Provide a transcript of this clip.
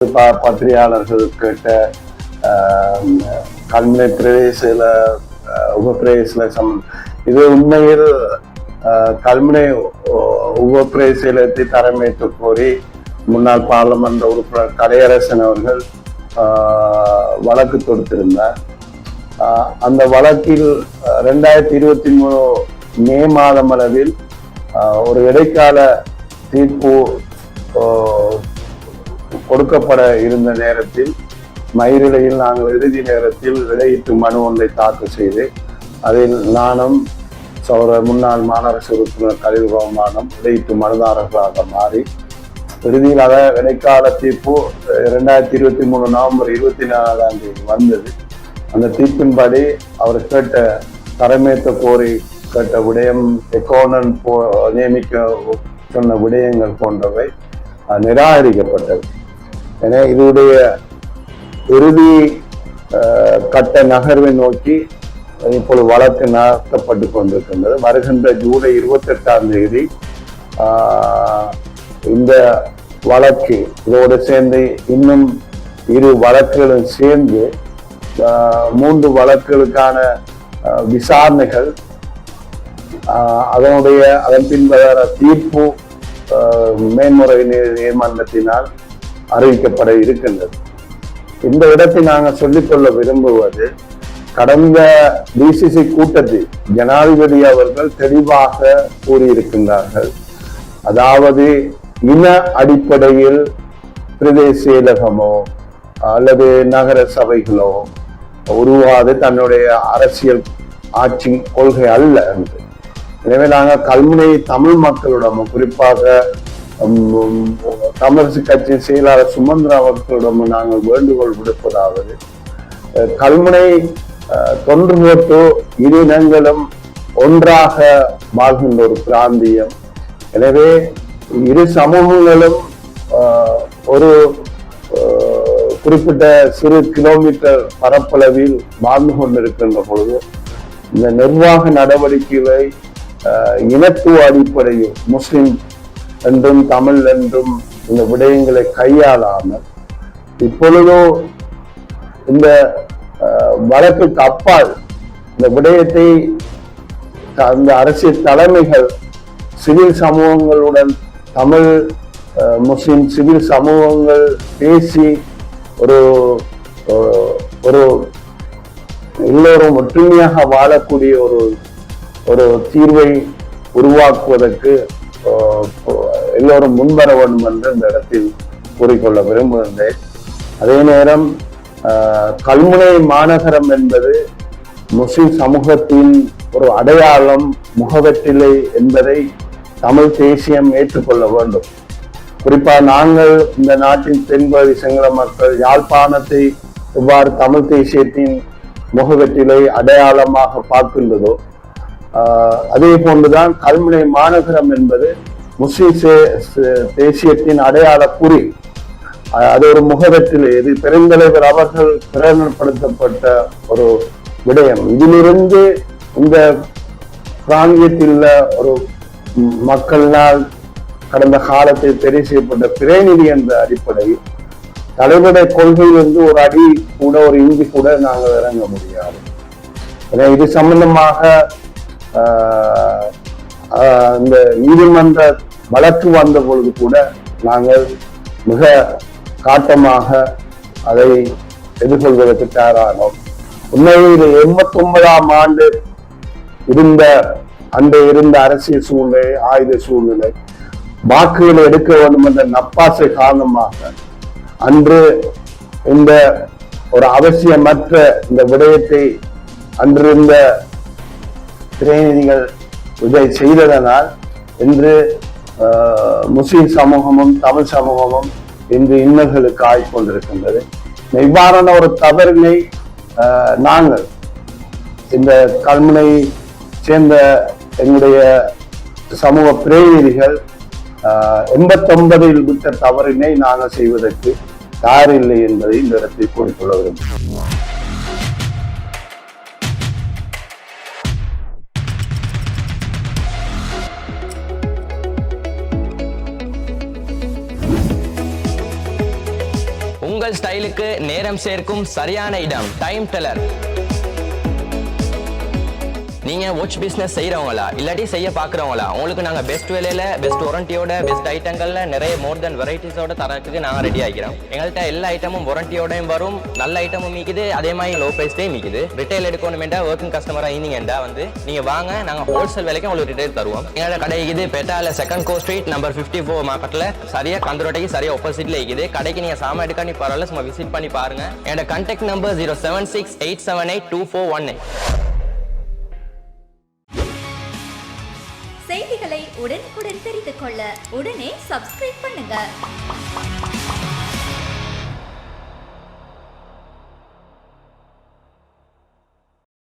பத்திரிகையாளர்கள் கேட்ட கல்முனை பிரதேச உபப்பிரதேச இது உண்மையில் கல்முனை உபப்பிரதேசத்தை தரமேற்று கோரி முன்னாள் பாராளுமன்ற உறுப்பினர் கலையரசன் அவர்கள் வழக்கு தொடுத்திருந்தார். அந்த வழக்கில் 2023 மே மாதம் அளவில் ஒரு இடைக்கால தீர்ப்பு கொடுக்கப்பட இருந்த நேரத்தில் மயிரிழையில் நாங்கள் இறுதி நேரத்தில் இடையீட்டு மனு ஒன்றை தாக்கல் செய்து அதில் நானும் முன்னாள் மாநகராட்சி உறுப்பினர் கலில் ரஹ்மானும் இடையீட்டு மனுதாரர்களாக மாறி இறுதியில் இடைக்கால தீர்ப்பு 2023 நவம்பர் 24ஆம் தேதி வந்தது. அந்த தீர்ப்பின்படி அவர் கேட்ட தரமேற்ற கோரி கேட்ட விடயம் எக்கோனன் நியமிக்க சொன்ன விடயங்கள் போன்றவை நிராகரிக்கப்பட்டது. என இதனுடைய இறுதி கட்ட நகர்வை நோக்கி இப்பொழுது வழக்கு நடத்தப்பட்டு கொண்டிருக்கின்றது. வருகின்ற ஜூலை 28ஆம் தேதி இந்த வழக்கு இதோடு சேர்ந்து இன்னும் 2 வழக்குகளும் சேர்ந்து 3 வழக்குகளுக்கான விசாரணைகள் அதன் பின்வர தீர்ப்பு மேன்முறை நீதிமன்றத்தினால் அறிவிக்கப்பட இருக்கின்றது. இந்த இடத்தை நாங்கள் சொல்லிக்கொள்ள விரும்புவது, கடந்த டிசிசி கூட்டத்தில் ஜனாதிபதி அவர்கள் தெளிவாக கூறியிருக்கின்றார்கள். அதாவது இன அடிப்படையில் பிரதேச செயலகமோ அல்லது நகர சபைகளோ உருவாது தன்னுடைய அரசியல் ஆட்சி கொள்கை அல்ல என்று. எனவே நாங்கள் கல்முனை தமிழ் மக்களிடமும் குறிப்பாக தமிழரசு கட்சியின் செயலாளர் சுமந்திரா அவர்களிடமும் நாங்கள் வேண்டுகோள் விடுப்பதாவது, கல்முனை தொன்று போட்டு 2 இனங்களும் ஒன்றாக வாழ்கின்ற ஒரு பிராந்தியம். எனவே 2 சமூகங்களும் ஒரு குறிப்பிட்ட சிறு கிலோமீட்டர் பரப்பளவில் வாழ்ந்து கொண்டிருக்கின்ற பொழுது இந்த நிர்வாக நடவடிக்கைகளை இனத்துவ அடிப்படையில் முஸ்லிம் என்றும் தமிழ் என்றும் இந்த விடயங்களை கையாளாமல் இப்பொழுதோ இந்த வழக்குக்கு அப்பால் இந்த விடயத்தை அந்த அரசியல் தலைமைகள் சிவில் சமூகங்களுடன் தமிழ் முஸ்லிம் சிவில் சமூகங்கள் பேசி ஒரு எல்லோரும் ஒற்றுமையாக வாழக்கூடிய ஒரு தீர்வை உருவாக்குவதற்கு எல்லோரும் முன்வர வேண்டும் என்று இந்த இடத்தில் கூறிக்கொள்ள விரும்புகின்றேன். அதே நேரம் கல்முனை மாநகரம் என்பது முஸ்லிம் சமூகத்தின் ஒரு அடையாளம், முகவெற்றிலை என்பதை தமிழ் தேசியம் ஏற்றுக்கொள்ள வேண்டும். குறிப்பாக நாங்கள் இந்த நாட்டின் தென்பகுதி சிங்கள மக்கள் யாழ்ப்பாணத்தை இவ்வாறு தமிழ் தேசியத்தின் முகவெற்றிலை அடையாளமாக பார்க்கின்றதோ அதே போன்றுதான் கல்முனை மாநகரம் என்பது முஸ்லிம் தேசியத்தின் அடையாள குறி. அது ஒரு முகவெற்றிலை. இது பெருந்தலைவர் அவர்கள் பிரகடனப்படுத்தப்பட்ட ஒரு விடயம். இதிலிருந்து இந்த பிராந்தியத்தில் ஒரு மக்களினால் கடந்த காலத்தில் தெரிவு செய்யப்பட்ட பிரதிநிதி என்ற அடிப்படையில் தலைவருடைய கொள்கையிலிருந்து ஒரு அடி கூட ஒரு இஞ்சி கூட நாங்கள் இறங்க முடியாது. இது சம்பந்தமாக இந்த நீதிமன்ற வழக்கு வந்த பொழுது கூட நாங்கள் மிக காட்டமாக அதை எதிர்கொள்வதற்கு தயாரானோம். உண்மையில் 89ஆம் ஆண்டு இருந்த அரசியல் சூழ்நிலை, ஆயுத சூழ்நிலை, வாக்குகளை எடுக்க வேண்டும் என்ற நப்பாசை காரணமாக அன்று இந்த ஒரு அவசியமற்ற இந்த விடயத்தை அன்றிருந்த பிரதிநிதிகள் இதை செய்ததனால் இன்று முஸ்லிம் சமூகமும் தமிழ் சமூகமும் இன்று இன்னல்களுக்கு ஆய்கொண்டிருக்கின்றது. இவ்வாறான ஒரு தவறினை நாங்கள் இந்த கல்முனை சேர்ந்த எங்களுடைய சமூக பிரதிநிதிகள் 89இல் விட்ட தவறினை நாங்கள் செய்வதற்கு தயாரில்லை என்பதை இந்த இடத்தில் கூறிக்கொள்ள விரும்புகிறேன். உங்கள் ஸ்டைலுக்கு நேரம் சேர்க்கும் சரியான இடம் டைம் டெல்லர். நீங்க வாட்ச் பிசினஸ் செய்யறவங்களா இல்லாட்டி செய்ய பாக்குறவங்களா, உங்களுக்கு நாங்க பெஸ்ட் விலையில பெஸ்ட் வாரண்டியோட பெஸ்ட் ஐட்டங்கள்ல நிறைய மோர் தென் வெரைட்டிஸோட தரத்துக்கு நாங்க ரெடி ஆகிறோம். எங்கள்கிட்ட எல்லா ஐட்டமும் வாரண்டியோடையும் வரும், நல்ல ஐட்டமும் மீக்குது, அதே மாதிரி லோ பிரைஸ்லயும் மீக்குது. ரிட்டைல் எடுக்கணுமெண்டா ஒர்க்கிங் கஸ்டமரா இருந்தீங்கடா வந்து நீங்க வாங்க, நாங்க ஹோல்சேல் விலைக்கு உங்களுக்கு ரிட்டைல் தருவோம். எங்களோட கடை இருக்குது பேட்டால 2nd Court Street நம்பர் 54 மார்க்கெட்ல சரியா கந்தரோட்டைக்கு சரியா ஆப்போசிட்ல இருக்குது. கடைக்கு நீங்க சாமான் எடுக்கானி பரவாயில்ல, சும்மா விசிட் பண்ணி பாருங்க. என்னோட கான்டாக்ட் நம்பர் 0768782482418. செய்திகளை உடனுக்குடன் தெரிந்து கொள்ள உடனே சப்ஸ்கிரைப் பண்ணுங்க.